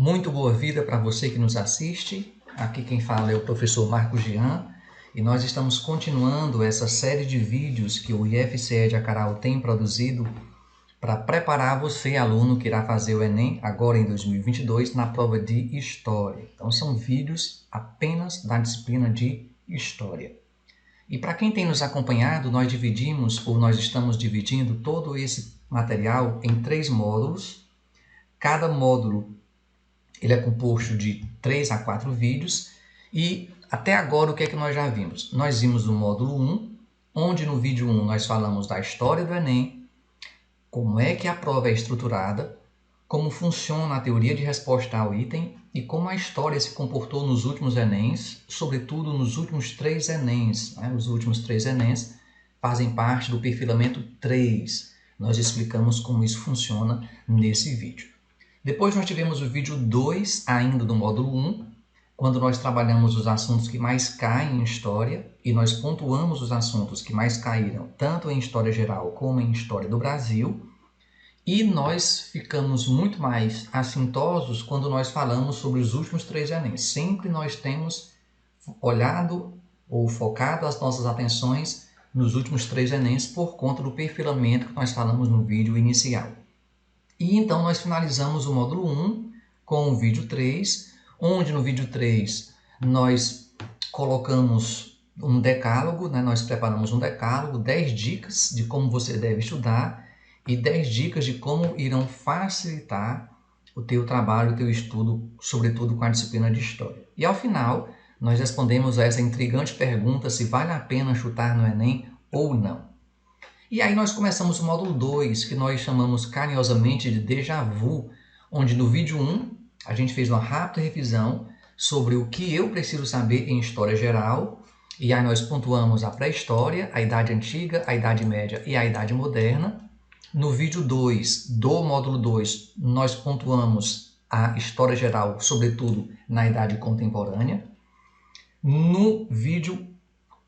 Muito boa vida para você que nos assiste. Aqui quem fala é o professor Marcos Jean e nós estamos continuando essa série de vídeos que o IFCE de Acarau tem produzido para preparar você, aluno que irá fazer o Enem agora em 2022 na prova de História. Então são vídeos apenas da disciplina de História. E para quem tem nos acompanhado, nós estamos dividindo todo esse material em 3 módulos. Cada módulo ele é composto de 3 a 4 vídeos e até agora o que é que nós já vimos? Nós vimos o módulo 1, onde no vídeo 1 nós falamos da história do Enem, como é que a prova é estruturada, como funciona a teoria de resposta ao item e como a história se comportou nos últimos Enems, sobretudo nos últimos 3 Enems. Os últimos 3 Enems fazem parte do perfilamento 3. Nós explicamos como isso funciona nesse vídeo. Depois nós tivemos o vídeo 2, ainda do módulo 1, quando nós trabalhamos os assuntos que mais caem em História e nós pontuamos os assuntos que mais caíram, tanto em História Geral como em História do Brasil. E nós ficamos muito mais assintosos quando nós falamos sobre os últimos 3 Enems. Sempre nós temos olhado ou focado as nossas atenções nos últimos 3 Enems por conta do perfilamento que nós falamos no vídeo inicial. E então nós finalizamos o módulo 1 com o vídeo 3, onde no vídeo 3 nós colocamos um decálogo, nós preparamos um decálogo, 10 dicas de como você deve estudar e 10 dicas de como irão facilitar o teu trabalho, o teu estudo, sobretudo com a disciplina de História. E ao final, nós respondemos a essa intrigante pergunta se vale a pena chutar no Enem ou não. E aí nós começamos o módulo 2, que nós chamamos carinhosamente de déjà vu, onde no vídeo 1 a gente fez uma rápida revisão sobre o que eu preciso saber em História Geral, e aí nós pontuamos a pré-história, a Idade Antiga, a Idade Média e a Idade Moderna. No vídeo 2 do módulo 2, nós pontuamos a História Geral, sobretudo na Idade Contemporânea. No vídeo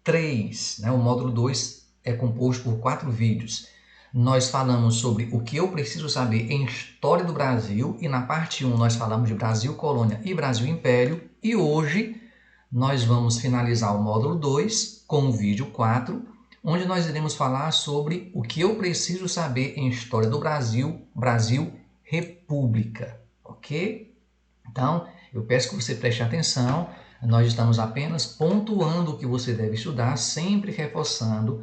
3, o módulo 2, é composto por 4 vídeos. Nós falamos sobre o que eu preciso saber em História do Brasil e na parte 1 nós falamos de Brasil Colônia e Brasil Império e hoje nós vamos finalizar o módulo 2 com o vídeo 4, onde nós iremos falar sobre o que eu preciso saber em História do Brasil, Brasil República, ok? Então, eu peço que você preste atenção, nós estamos apenas pontuando o que você deve estudar, sempre reforçando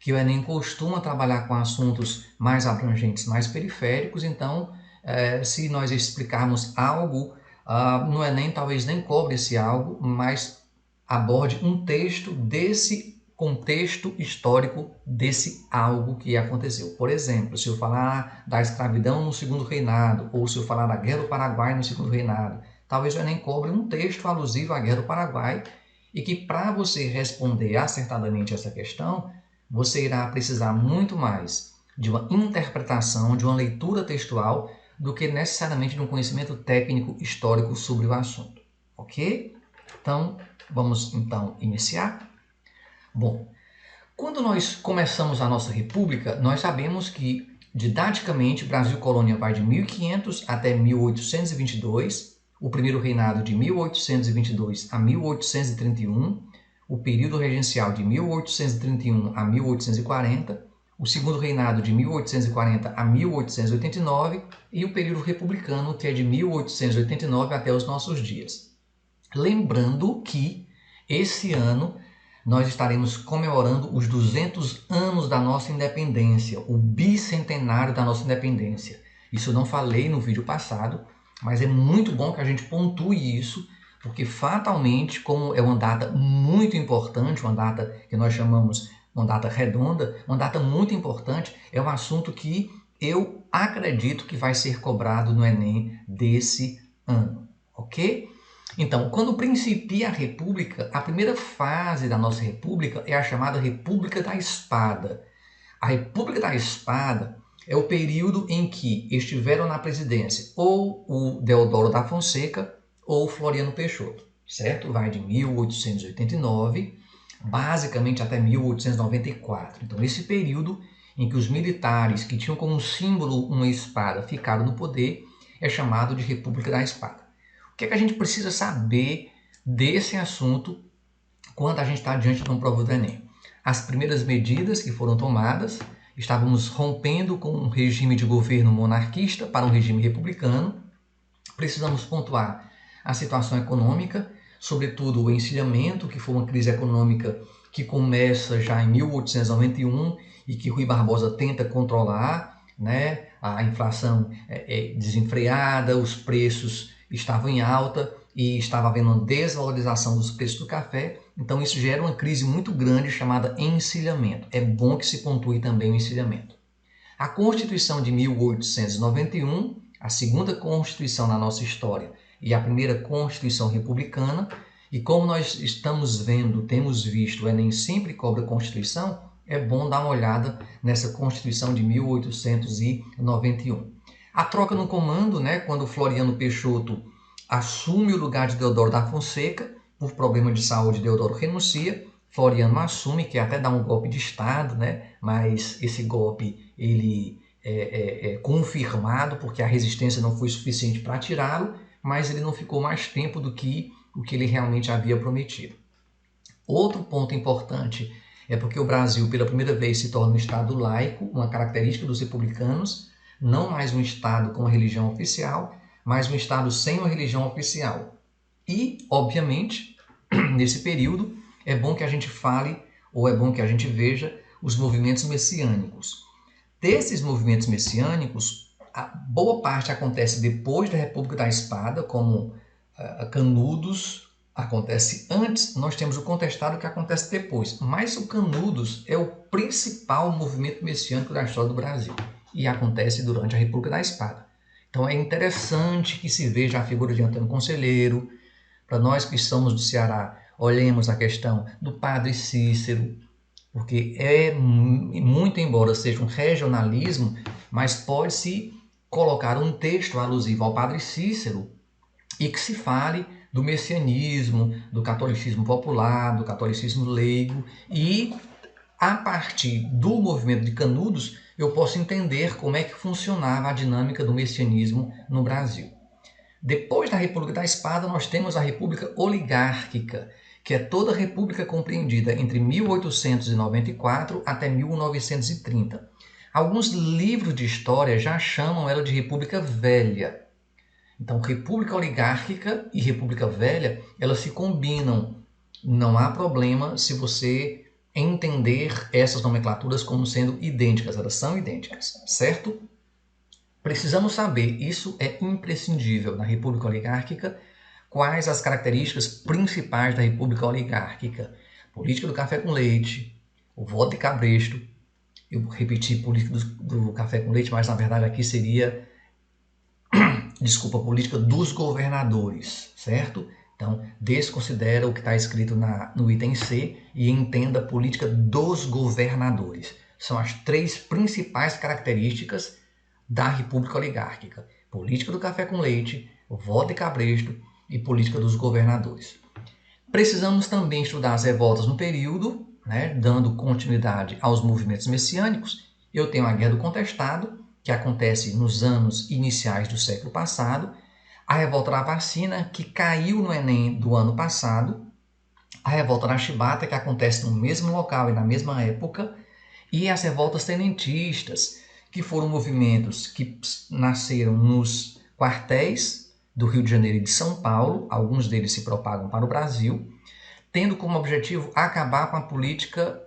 que o Enem costuma trabalhar com assuntos mais abrangentes, mais periféricos, então, se nós explicarmos algo, no Enem talvez nem cobre esse algo, mas aborde um texto desse contexto histórico desse algo que aconteceu. Por exemplo, se eu falar da escravidão no Segundo Reinado, ou se eu falar da Guerra do Paraguai no Segundo Reinado, talvez o Enem cobre um texto alusivo à Guerra do Paraguai e que para você responder acertadamente essa questão, você irá precisar muito mais de uma interpretação, de uma leitura textual, do que necessariamente de um conhecimento técnico histórico sobre o assunto. Ok? Então, vamos iniciar? Bom, quando nós começamos a nossa república, nós sabemos que, didaticamente, Brasil Colônia vai de 1500 até 1822, o primeiro reinado de 1822 a 1831, o período regencial de 1831 a 1840, o segundo reinado de 1840 a 1889 e o período republicano, que é de 1889 até os nossos dias. Lembrando que esse ano nós estaremos comemorando os 200 anos da nossa independência, o bicentenário da nossa independência. Isso eu não falei no vídeo passado, mas é muito bom que a gente pontue isso, porque fatalmente, como é uma data muito importante, uma data que nós chamamos uma data redonda, uma data muito importante, é um assunto que eu acredito que vai ser cobrado no Enem desse ano, ok? Então, quando principia a República, a primeira fase da nossa República é a chamada República da Espada. A República da Espada é o período em que estiveram na presidência ou o Deodoro da Fonseca ou Floriano Peixoto, certo? Vai de 1889, basicamente até 1894. Então, esse período em que os militares que tinham como símbolo uma espada ficaram no poder é chamado de República da Espada. que é que a gente precisa saber desse assunto quando a gente está diante de uma prova do Enem? As primeiras medidas que foram tomadas, estávamos rompendo com um regime de governo monarquista para um regime republicano. Precisamos pontuar a situação econômica, sobretudo o encilhamento, que foi uma crise econômica que começa já em 1891 e que Rui Barbosa tenta controlar, né? A inflação desenfreada, os preços estavam em alta e estava havendo uma desvalorização dos preços do café. Então isso gera uma crise muito grande chamada encilhamento. É bom que se pontue também o encilhamento. A Constituição de 1891, a segunda Constituição na nossa história e a primeira Constituição republicana, e como nós estamos vendo, temos visto, o Enem sempre cobra Constituição, é bom dar uma olhada nessa Constituição de 1891. A troca no comando, né, quando Floriano Peixoto assume o lugar de Deodoro da Fonseca, por problema de saúde, Deodoro renuncia, Floriano assume, que até dá um golpe de Estado, né, mas esse golpe ele é confirmado porque a resistência não foi suficiente para tirá-lo, mas ele não ficou mais tempo do que o que ele realmente havia prometido. Outro ponto importante é porque o Brasil, pela primeira vez, se torna um Estado laico, uma característica dos republicanos, não mais um Estado com a religião oficial, mas um Estado sem uma religião oficial. E, obviamente, nesse período, é bom que a gente fale, ou é bom que a gente veja, os movimentos messiânicos. Desses movimentos messiânicos, a boa parte acontece depois da República da Espada, como Canudos acontece antes, nós temos o Contestado que acontece depois. Mas o Canudos é o principal movimento messiânico da história do Brasil e acontece durante a República da Espada. Então é interessante que se veja a figura de Antônio Conselheiro. Para nós que somos do Ceará, olhemos a questão do Padre Cícero, porque muito embora seja um regionalismo, mas pode-se colocar um texto alusivo ao Padre Cícero e que se fale do messianismo, do catolicismo popular, do catolicismo leigo, e a partir do movimento de Canudos eu posso entender como é que funcionava a dinâmica do messianismo no Brasil. Depois da República da Espada, nós temos a República Oligárquica, que é toda a república compreendida entre 1894 até 1930. Alguns livros de história já chamam ela de República Velha. Então, República Oligárquica e República Velha, elas se combinam. Não há problema se você entender essas nomenclaturas como sendo idênticas, elas são idênticas, certo? Precisamos saber, isso é imprescindível na República Oligárquica, quais as características principais da República Oligárquica. Política do café com leite, o voto de cabresto, eu repeti política do café com leite, mas na verdade aqui seria, política dos governadores, certo? Então, desconsidera o que está escrito no item C e entenda a política dos governadores. São as três principais características da República Oligárquica: política do café com leite, voto de cabresto e política dos governadores. Precisamos também estudar as revoltas no período, né, dando continuidade aos movimentos messiânicos. Eu tenho a Guerra do Contestado, que acontece nos anos iniciais do século passado, a Revolta da Vacina, que caiu no Enem do ano passado, a Revolta da Chibata, que acontece no mesmo local e na mesma época, e as revoltas tenentistas, que foram movimentos que nasceram nos quartéis do Rio de Janeiro e de São Paulo, alguns deles se propagam para o Brasil, tendo como objetivo acabar com a política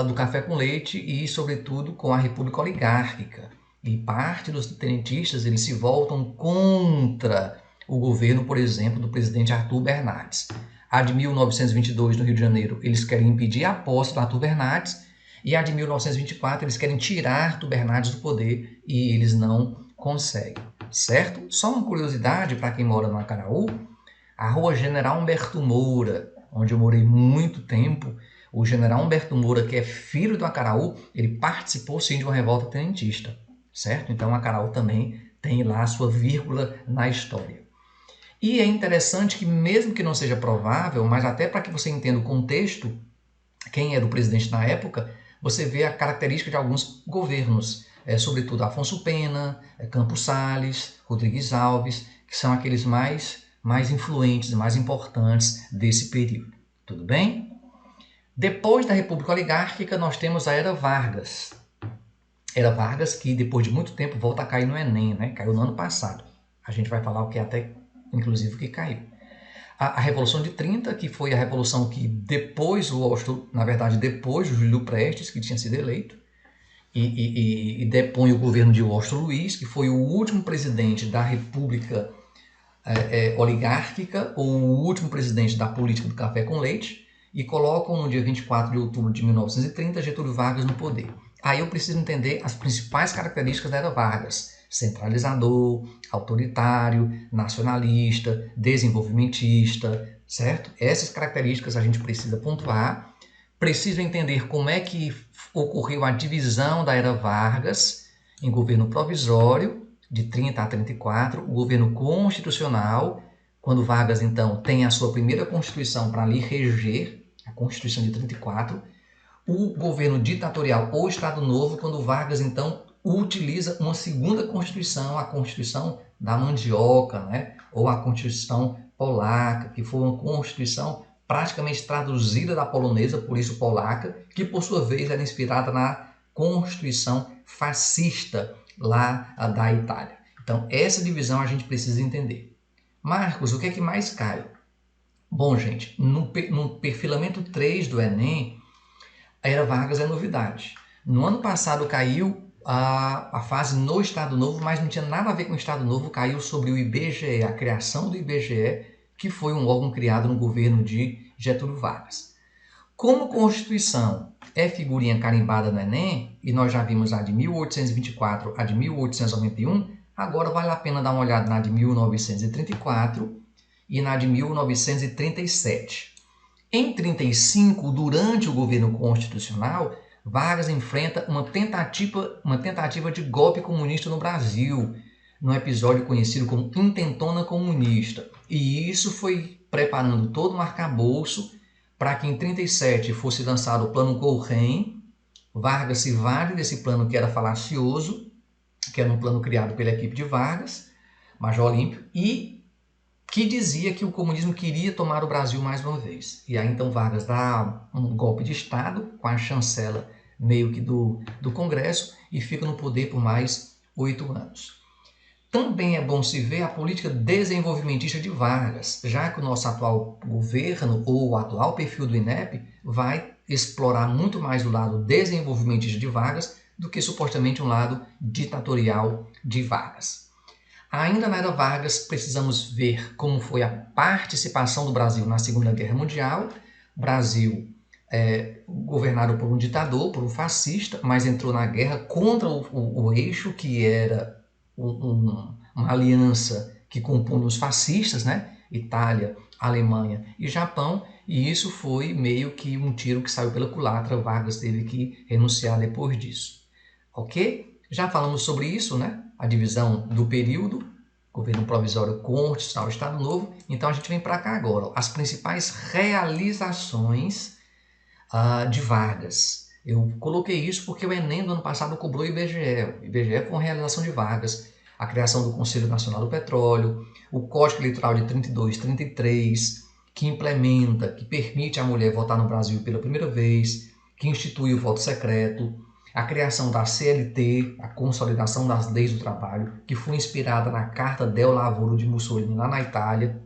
do café com leite e, sobretudo, com a República Oligárquica. E parte dos tenentistas eles se voltam contra o governo, por exemplo, do presidente Arthur Bernardes. A de 1922, no Rio de Janeiro, eles querem impedir a posse do Arthur Bernardes, e a de 1924, eles querem tirar Arthur Bernardes do poder e eles não conseguem, certo? Só uma curiosidade para quem mora no Acaraú, a rua General Humberto Moura, onde eu morei muito tempo, o general Humberto Moura, que é filho do Acaraú, ele participou sim de uma revolta tenentista, certo? Então o Acaraú também tem lá a sua vírgula na história. E é interessante que, mesmo que não seja provável, mas até para que você entenda o contexto, quem era o presidente na época, você vê a característica de alguns governos, sobretudo Afonso Pena, Campos Salles, Rodrigues Alves, que são aqueles mais mais influentes e mais importantes desse período. Tudo bem? Depois da República Oligárquica, nós temos a Era Vargas. Era Vargas que, depois de muito tempo, volta a cair no Enem, né? Caiu no ano passado. A gente vai falar o que até, inclusive, que caiu. A Revolução de 30, que foi a revolução que depois depois do Júlio Prestes, que tinha sido eleito, e depõe o governo de Washington Luiz, que foi o último presidente da República Oligárquica, ou o último presidente da política do café com leite, e colocam no dia 24 de outubro de 1930 Getúlio Vargas no poder. Aí eu preciso entender as principais características da Era Vargas: centralizador, autoritário, nacionalista, desenvolvimentista, certo? Essas características a gente precisa pontuar. Preciso entender como é que ocorreu a divisão da Era Vargas em governo provisório, de 30 a 34, o governo constitucional, quando Vargas, então, tem a sua primeira Constituição para ali reger, a Constituição de 34, o governo ditatorial ou Estado Novo, quando Vargas, então, utiliza uma segunda Constituição, a Constituição da Mandioca, né? Ou a Constituição Polaca, que foi uma Constituição praticamente traduzida da polonesa, por isso polaca, que por sua vez era inspirada na Constituição fascista lá da Itália. Então, essa divisão a gente precisa entender. Marcos, o que é que mais cai? Bom, gente, no perfilamento 3 do Enem, a Era Vargas é novidade. No ano passado caiu a fase no Estado Novo, mas não tinha nada a ver com o Estado Novo, caiu sobre o IBGE, a criação do IBGE, que foi um órgão criado no governo de Getúlio Vargas. Como Constituição é figurinha carimbada no Enem, e nós já vimos a de 1824 a de 1891, agora vale a pena dar uma olhada na de 1934 e na de 1937. Em 35, durante o governo constitucional, Vargas enfrenta uma tentativa de golpe comunista no Brasil, num episódio conhecido como Intentona Comunista. E isso foi preparando todo um arcabouço para que em 37 fosse lançado o Plano Couhlen. Vargas se vale desse plano que era falacioso, que era um plano criado pela equipe de Vargas, Major Olímpio, e que dizia que o comunismo queria tomar o Brasil mais uma vez. E aí então Vargas dá um golpe de Estado com a chancela meio que do Congresso e fica no poder por mais 8 anos. Também é bom se ver a política desenvolvimentista de Vargas, já que o nosso atual governo ou o atual perfil do INEP vai explorar muito mais o lado desenvolvimentista de Vargas do que supostamente um lado ditatorial de Vargas. Ainda na Era Vargas, precisamos ver como foi a participação do Brasil na Segunda Guerra Mundial. Brasil governado por um ditador, por um fascista, mas entrou na guerra contra o eixo, que era uma aliança que compunha os fascistas, né? Itália, Alemanha e Japão, e isso foi meio que um tiro que saiu pela culatra. Vargas teve que renunciar depois disso. Ok? Já falamos sobre isso, né? A divisão do período, governo provisório constitucional, Estado Novo. Então a gente vem para cá agora, ó, as principais realizações de Vargas. Eu coloquei isso porque o Enem do ano passado cobrou o IBGE. O IBGE foi uma realização de Vargas. A criação do Conselho Nacional do Petróleo, o Código Eleitoral de 32, 33, que implementa, que permite à mulher votar no Brasil pela primeira vez, que institui o voto secreto, a criação da CLT, a consolidação das leis do trabalho, que foi inspirada na Carta del Lavoro de Mussolini lá na Itália.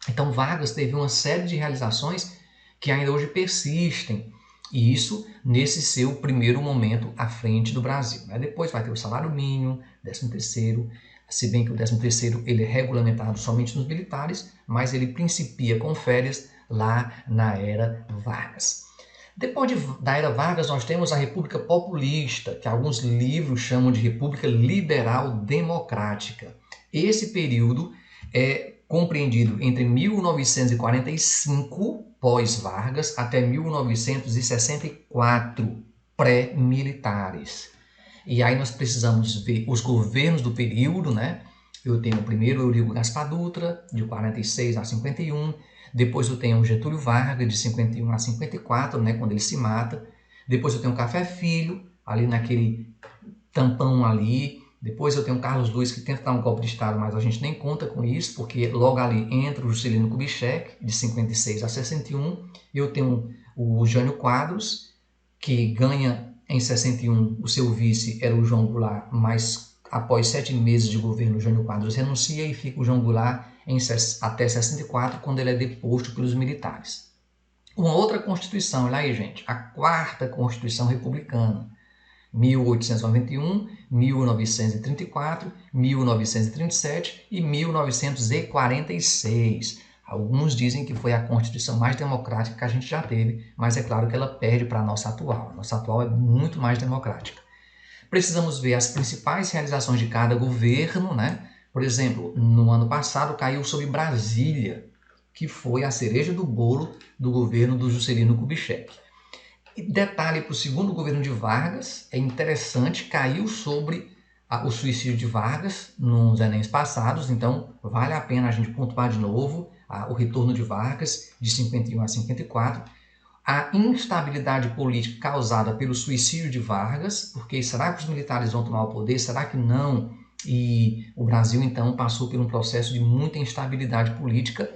Então Vargas teve uma série de realizações que ainda hoje persistem, e isso nesse seu primeiro momento à frente do Brasil. Depois vai ter o salário mínimo, 13º, se bem que o 13º ele é regulamentado somente nos militares, mas ele principia com férias lá na Era Vargas. Depois da Era Vargas, nós temos a República Populista, que alguns livros chamam de República Liberal Democrática. Esse período é compreendido entre 1945, pós-Vargas, até 1964, pré-militares. E aí nós precisamos ver os governos do período, né? Eu tenho o primeiro Eurico Gaspar Dutra, de 46 a 51, depois eu tenho o Getúlio Vargas, de 51 a 54, né, quando ele se mata. Depois eu tenho o Café Filho, ali naquele tampão ali, Depois eu tenho o Carlos Luiz, que tenta dar um golpe de Estado, mas a gente nem conta com isso, porque logo ali entra o Juscelino Kubitschek, de 56 a 61, e eu tenho o Jânio Quadros, que ganha em 61, o seu vice era o João Goulart, mas após 7 meses de governo, o Jânio Quadros renuncia e fica o João Goulart até 64, quando ele é deposto pelos militares. Uma outra Constituição, olha aí, gente, a 4ª Constituição Republicana, 1891, 1934, 1937 e 1946. Alguns dizem que foi a Constituição mais democrática que a gente já teve, mas é claro que ela perde para a nossa atual. A nossa atual é muito mais democrática. Precisamos ver as principais realizações de cada governo, né? Por exemplo, no ano passado caiu sobre Brasília, que foi a cereja do bolo do governo do Juscelino Kubitschek. E detalhe para o segundo governo de Vargas, é interessante, caiu sobre o suicídio de Vargas nos Enems passados, então vale a pena a gente pontuar de novo o retorno de Vargas, de 51 a 54, a instabilidade política causada pelo suicídio de Vargas, porque será que os militares vão tomar o poder? Será que não? E o Brasil, então, passou por um processo de muita instabilidade política.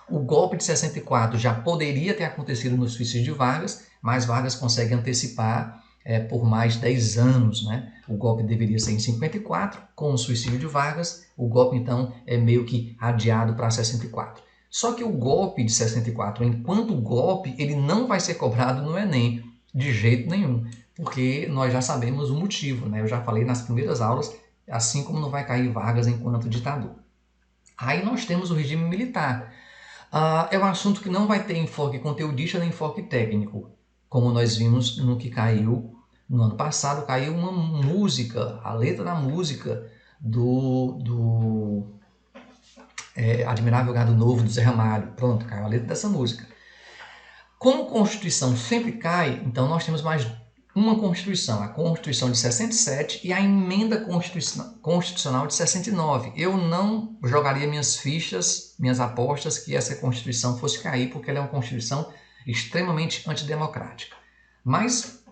O golpe de 64 já poderia ter acontecido no suicídio de Vargas, mas Vargas consegue antecipar por mais 10 anos, né? O golpe deveria ser em 54, com o suicídio de Vargas, o golpe, então, é meio que adiado para 64. Só que o golpe de 64, enquanto golpe, ele não vai ser cobrado no Enem, de jeito nenhum, porque nós já sabemos o motivo, né? Eu já falei nas primeiras aulas, assim como não vai cair Vargas enquanto ditador. Aí nós temos o regime militar. É um assunto que não vai ter enfoque conteudista nem enfoque técnico, como nós vimos no que caiu no ano passado. Caiu uma música, a letra da música do Admirável Gado Novo, do Zé Ramalho. Pronto, caiu a letra dessa música. Como Constituição sempre cai, então nós temos mais uma Constituição, a Constituição de 67 e a Emenda Constitucional de 69. Eu não jogaria minhas fichas, minhas apostas que essa Constituição fosse cair, porque ela é uma Constituição extremamente antidemocrática. Mas,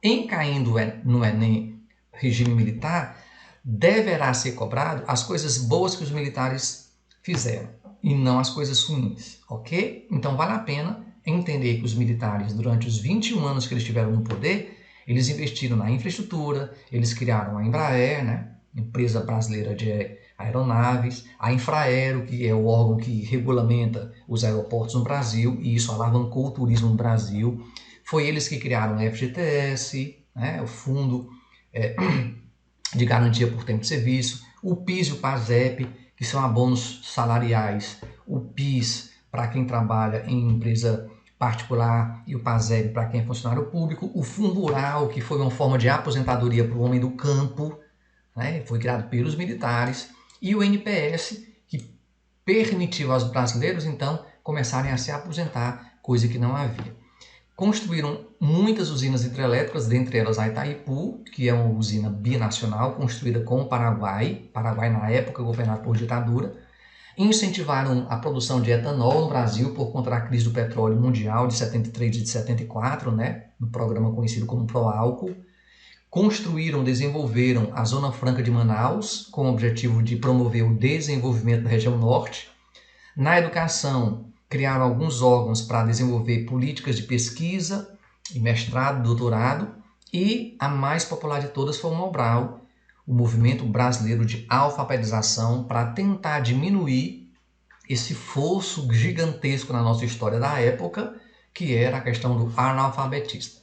em caindo no Enem regime militar, deverá ser cobrado as coisas boas que os militares fizeram e não as coisas ruins, ok? Então vale a pena entender que os militares, durante os 21 anos que eles estiveram no poder, eles investiram na infraestrutura, eles criaram a Embraer, né? Empresa brasileira de aeronaves, a Infraero, que é o órgão que regulamenta os aeroportos no Brasil, e isso alavancou o turismo no Brasil. Foi eles que criaram o FGTS, né? O Fundo de Garantia por Tempo de Serviço, o PIS e o PASEP, que são abonos salariais, o PIS para quem trabalha em empresa particular e o PASEP para quem é funcionário público, o Fundo Rural, que foi uma forma de aposentadoria para o homem do campo, né? Foi criado pelos militares, e o NPS, que permitiu aos brasileiros, então, começarem a se aposentar, coisa que não havia. Construíram muitas usinas hidrelétricas, dentre elas a Itaipu, que é uma usina binacional construída com o Paraguai na época governado por ditadura. Incentivaram a produção de etanol no Brasil por conta da crise do petróleo mundial de 73 e de 74, né, no programa conhecido como Proálcool. Construíram, desenvolveram a Zona Franca de Manaus, com o objetivo de promover o desenvolvimento da região norte. Na educação, criaram alguns órgãos para desenvolver políticas de pesquisa, mestrado, doutorado, e a mais popular de todas foi o Mobral, o Movimento Brasileiro de Alfabetização, para tentar diminuir esse fosso gigantesco na nossa história da época, que era a questão do analfabetismo.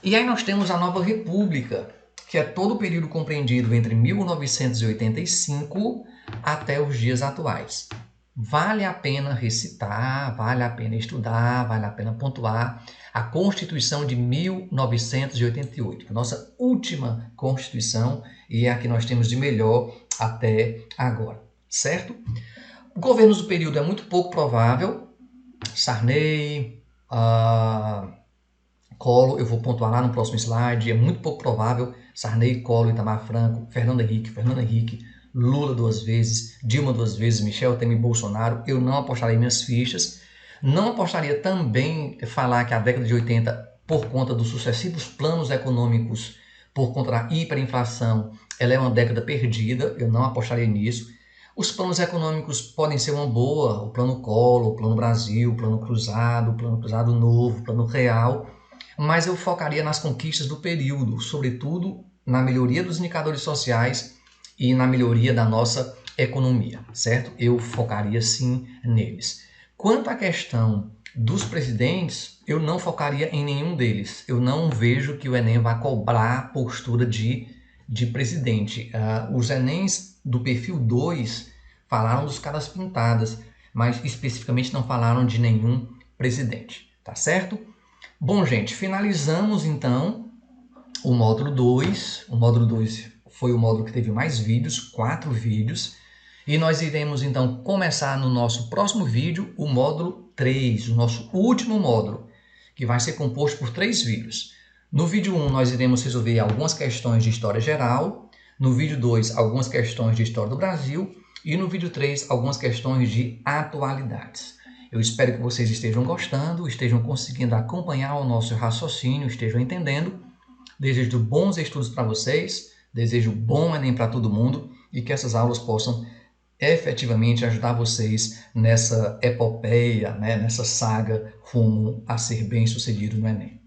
E aí nós temos a Nova República, que é todo o período compreendido entre 1985 até os dias atuais. Vale a pena recitar, vale a pena estudar, vale a pena pontuar a Constituição de 1988, a nossa última Constituição e é a que nós temos de melhor até agora, certo? Governos do período é muito pouco provável, Sarney, Collor, eu vou pontuar lá no próximo slide, é muito pouco provável, Sarney, Collor, Itamar Franco, Fernando Henrique, Lula 2 vezes, Dilma 2 vezes, Michel Temer e Bolsonaro, eu não apostaria minhas fichas. Não apostaria também falar que a década de 80, por conta dos sucessivos planos econômicos por conta da hiperinflação, ela é uma década perdida, eu não apostaria nisso. Os planos econômicos podem ser uma boa, o Plano Collor, o Plano Brasil, o Plano Cruzado Novo, o Plano Real, mas eu focaria nas conquistas do período, sobretudo na melhoria dos indicadores sociais e na melhoria da nossa economia, certo? Eu focaria sim neles. Quanto à questão dos presidentes, eu não focaria em nenhum deles. Eu não vejo que o Enem vá cobrar a postura de presidente. Os Enems do perfil 2 falaram dos caras pintadas, mas especificamente não falaram de nenhum presidente, tá certo? Bom, gente, finalizamos então o módulo 2. O módulo 2 foi o módulo que teve mais vídeos, 4 vídeos. E nós iremos então começar no nosso próximo vídeo o módulo 3, o nosso último módulo, que vai ser composto por 3 vídeos. No vídeo 1 nós iremos resolver algumas questões de história geral, no vídeo 2 algumas questões de história do Brasil e no vídeo 3 algumas questões de atualidades. Eu espero que vocês estejam gostando, estejam conseguindo acompanhar o nosso raciocínio, estejam entendendo. Desejo bons estudos para vocês, desejo bom Enem para todo mundo e que essas aulas possam efetivamente ajudar vocês nessa epopeia, nessa saga rumo a ser bem-sucedido no Enem.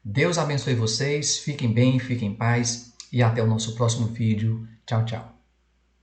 Deus abençoe vocês, fiquem bem, fiquem em paz e até o nosso próximo vídeo. Tchau, tchau.